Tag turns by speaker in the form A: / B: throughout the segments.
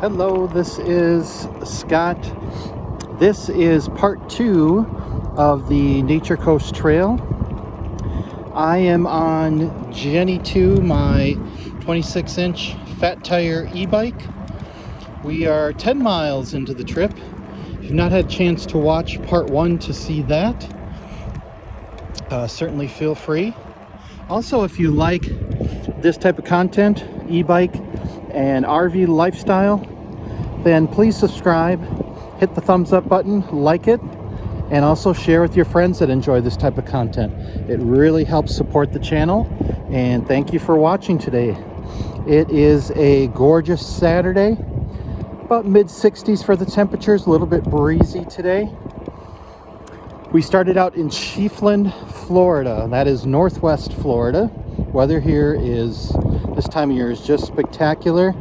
A: Hello, this is Scott. This is part 2 of the Nature Coast Trail. I am on Jenny 2, my 26-inch fat tire e-bike. We are 10 miles into the trip. If you've not had a chance to watch part 1 to see that, certainly feel free. Also, if you like this type of content, e-bike and RV lifestyle, then please subscribe, hit the thumbs up button, like it, and also share with your friends that enjoy this type of content. It really helps support the channel, and thank you for watching today. It is a gorgeous Saturday, about mid-60s for the temperatures, a little bit breezy today. We started out in Chiefland, Florida. That is northwest Florida. Weather here is, this time of year, is just spectacular.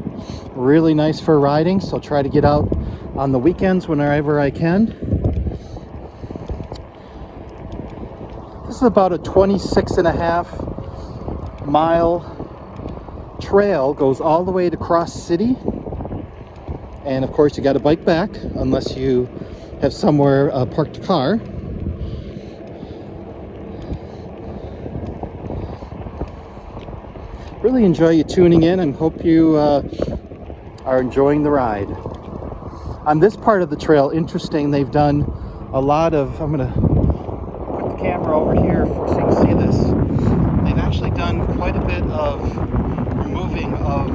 A: Really nice for riding, so try to get out on the weekends whenever I can. This is about a 26.5 mile trail, goes all the way to Cross City. And of course you got to bike back unless you have somewhere parked a car. Really enjoy you tuning in and hope you are enjoying the ride. On this part of the trail, interesting, they've done a lot of, I'm going to put the camera over here so you can see this. They've actually done quite a bit of removing of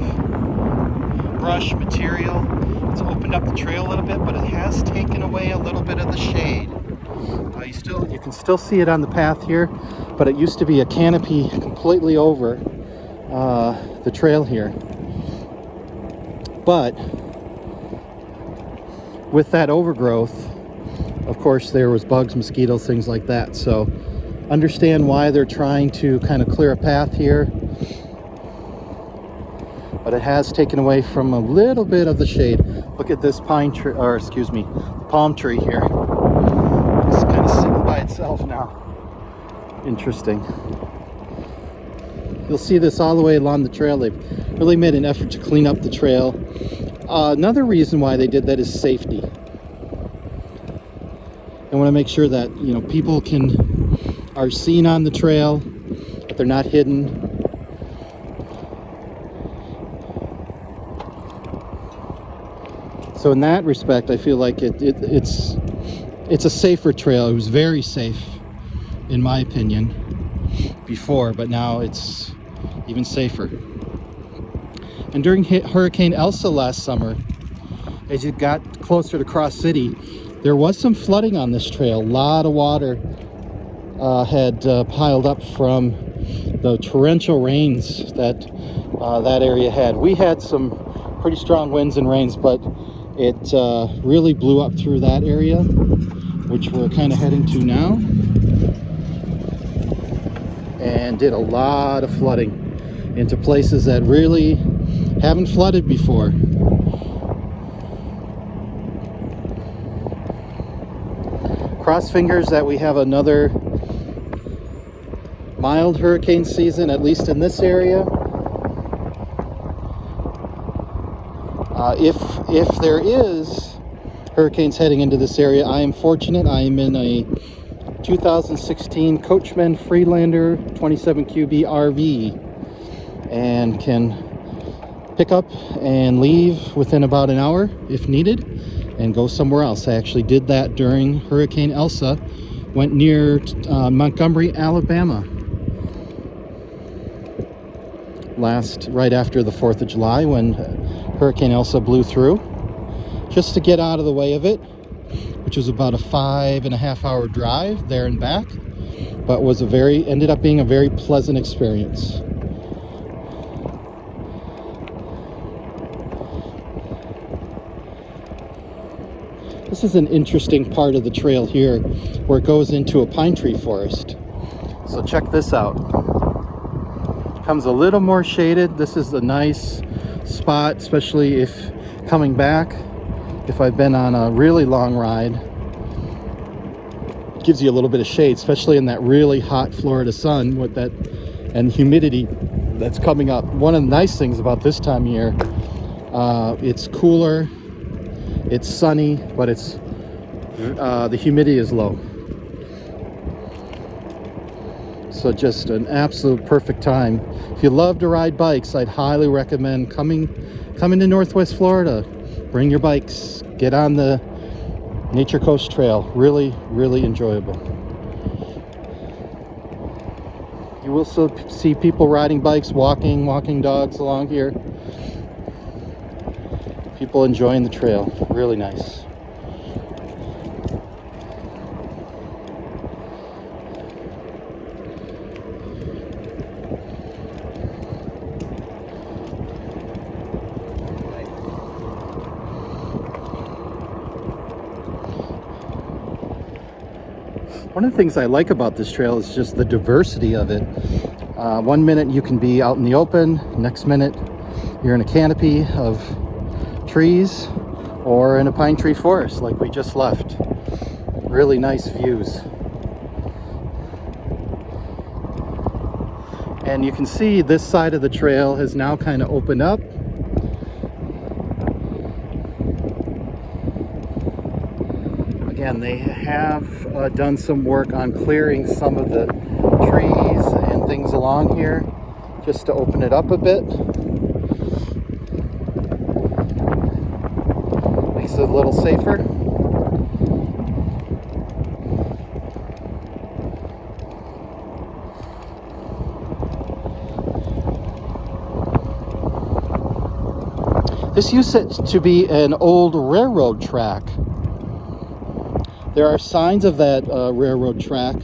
A: brush material. It's opened up the trail a little bit, but it has taken away a little bit of the shade. You can still see it on the path here, but it used to be a canopy completely over the trail here. But with that overgrowth, of course, there was bugs, mosquitoes, things like that. So understand why they're trying to kind of clear a path here. But it has taken away from a little bit of the shade. Look at this palm tree here. It's kind of sitting by itself now. Interesting. You'll see this all the way along the trail. They've really made an effort to clean up the trail. Another reason why they did that is safety. They want to make sure that, you know, people are seen on the trail, that they're not hidden. So in that respect, I feel like it's a safer trail. It was very safe, in my opinion, before, but now it's even safer. And during Hurricane Elsa last summer, as you got closer to Cross City, there was some flooding on this trail. A lot of water had piled up from the torrential rains that that area had. We had some pretty strong winds and rains, but it really blew up through that area, which we're kind of heading to now, and did a lot of flooding into places that really haven't flooded before. Cross fingers that we have another mild hurricane season, at least in this area. If there is hurricanes heading into this area, I am fortunate. I am in a 2016 Coachman Freelander 27 QB RV and can pick up and leave within about an hour if needed and go somewhere else. I actually did that during Hurricane Elsa. Went near Montgomery, Alabama right after the 4th of July when Hurricane Elsa blew through, just to get out of the way of it, which was about a 5.5 hour drive there and back, but ended up being a very pleasant experience. This is an interesting part of the trail here where it goes into a pine tree forest. So check this out. It comes a little more shaded. This is a nice spot, especially if coming back, if I've been on a really long ride. It gives you a little bit of shade, especially in that really hot Florida sun with that and humidity that's coming up. One of the nice things about this time of year It's cooler, it's sunny, but the humidity is low. So just an absolute perfect time. If you love to ride bikes, I'd highly recommend coming to Northwest Florida. Bring your bikes, get on the Nature Coast Trail. Really, really enjoyable. You will still see people riding bikes, walking dogs along here. People enjoying the trail. Really nice. One of the things I like about this trail is just the diversity of it. 1 minute you can be out in the open, next minute you're in a canopy of trees or in a pine tree forest like we just left. Really nice views. And you can see this side of the trail has now kind of opened up. Again, they have done some work on clearing some of the trees and things along here just to open it up a bit. Makes it a little safer. This used to be an old railroad track. There are signs of that railroad track.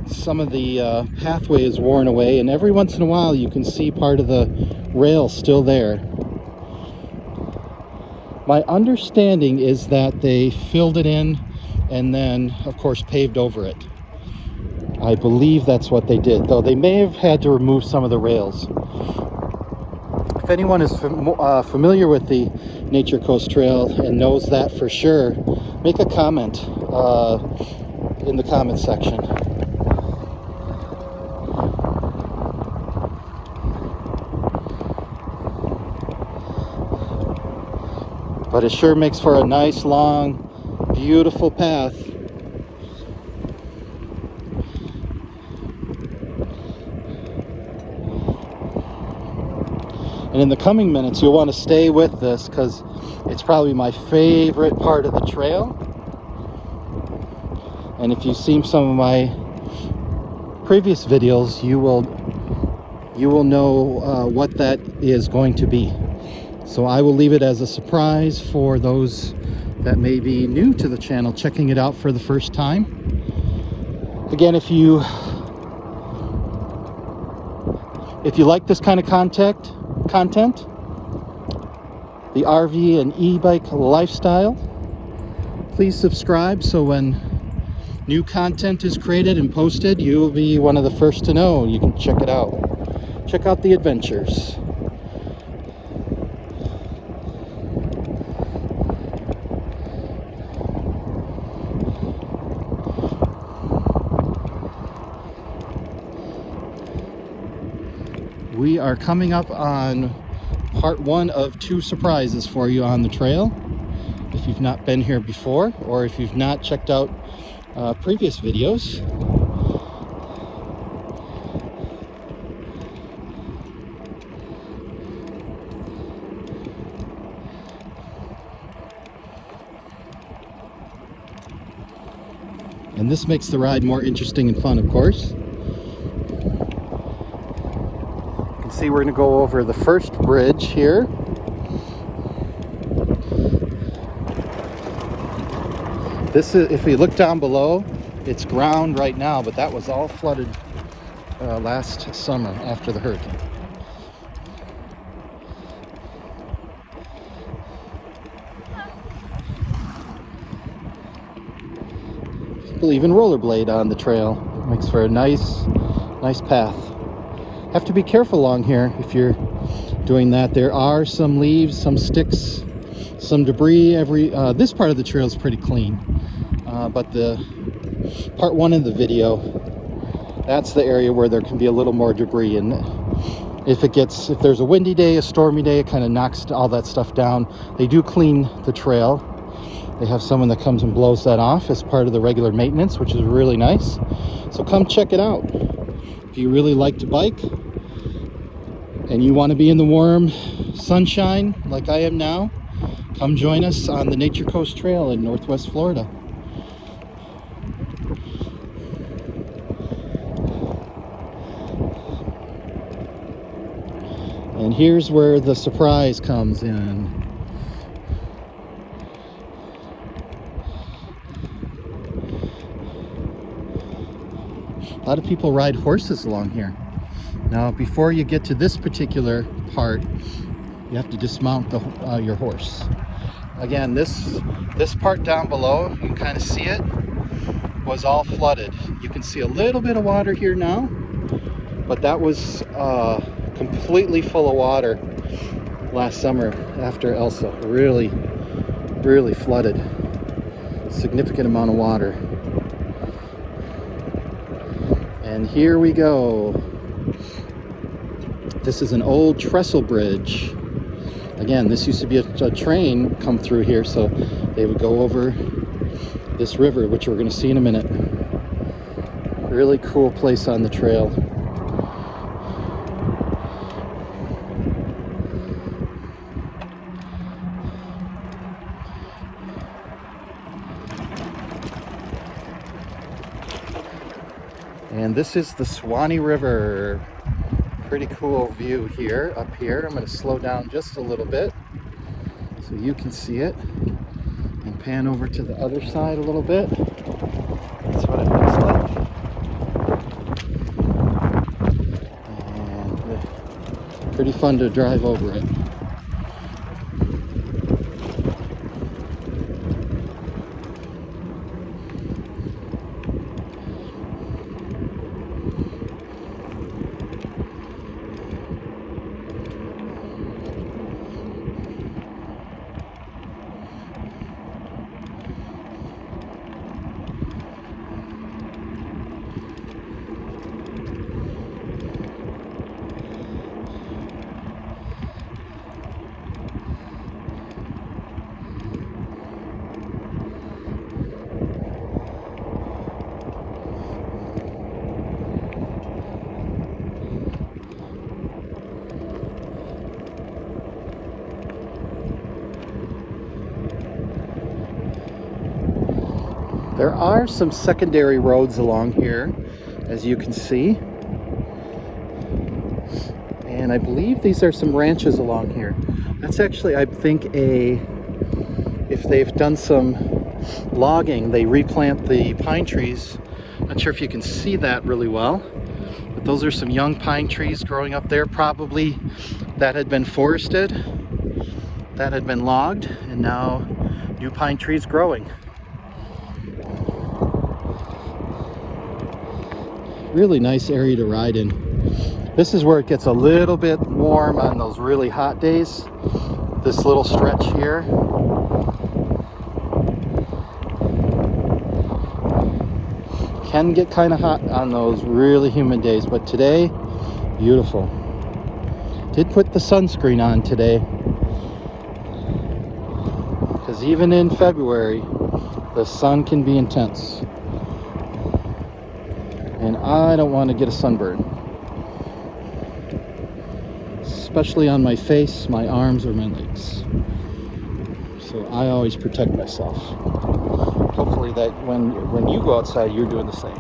A: Some of the pathway is worn away, and every once in a while you can see part of the rail still there. My understanding is that they filled it in and then, of course, paved over it. I believe that's what they did, though they may have had to remove some of the rails. If anyone is familiar with the Nature Coast Trail and knows that for sure, make a comment in the comment section. But it sure makes for a nice, long, beautiful path. And in the coming minutes, you'll want to stay with this because it's probably my favorite part of the trail. And if you've seen some of my previous videos, you will know what that is going to be. So I will leave it as a surprise for those that may be new to the channel, checking it out for the first time. Again, if you like this kind of content, the RV and e-bike lifestyle, please subscribe so when new content is created and posted, you will be one of the first to know. You can check it out. Check out the adventures. We are coming up on part 1 of 2 surprises for you on the trail. If you've not been here before, or if you've not checked out previous videos. And this makes the ride more interesting and fun, of course. See, we're going to go over the first bridge here. This is, if we look down below, it's ground right now, but that was all flooded last summer after the hurricane. People even rollerblade on the trail. Makes for a nice path. Have to be careful along here if you're doing that. There are some leaves, some sticks, some debris. This part of the trail is pretty clean, but the part 1 of the video, that's the area where there can be a little more debris, and If there's a windy day, a stormy day, it kind of knocks all that stuff down. They do clean the trail. They have someone that comes and blows that off as part of the regular maintenance, which is really nice. So come check it out. If you really like to bike and you want to be in the warm sunshine like I am now, come join us on the Nature Coast Trail in Northwest Florida. And here's where the surprise comes in. A lot of people ride horses along here. Now, before you get to this particular part, you have to dismount your horse. Again, this part down below, you can kind of see it, was all flooded. You can see a little bit of water here now, but that was completely full of water last summer after Elsa. Really, really flooded. Significant amount of water. And here we go. This is an old trestle bridge. Again, this used to be a train come through here, so they would go over this river, which we're going to see in a minute. Really cool place on the trail. And this is the Swanee River. Pretty cool view here, up here. I'm going to slow down just a little bit so you can see it, and pan over to the other side a little bit. That's what it looks like. And pretty fun to drive over it. There are some secondary roads along here, as you can see. And I believe these are some ranches along here. That's actually, I think, if they've done some logging, they replant the pine trees. Not sure if you can see that really well, but those are some young pine trees growing up there, probably that had been forested, that had been logged, and now new pine trees growing. Really nice area to ride in. This is where it gets a little bit warm on those really hot days. This little stretch here. Can get kind of hot on those really humid days, but today, beautiful. Did put the sunscreen on today, because even in February, the sun can be intense. And I don't want to get a sunburn, especially on my face, my arms, or my legs. So I always protect myself. Hopefully that when you go outside, you're doing the same.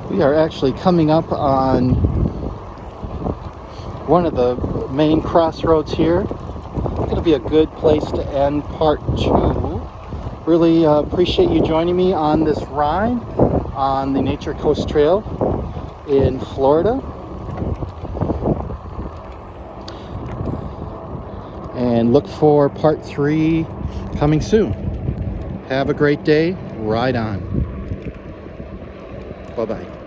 A: We are actually coming up on one of the main crossroads here. It's going to be a good place to end part 2. Really appreciate you joining me on this ride on the Nature Coast Trail in Florida. and look for part 3 coming soon. Have a great day. Ride on. Bye-bye.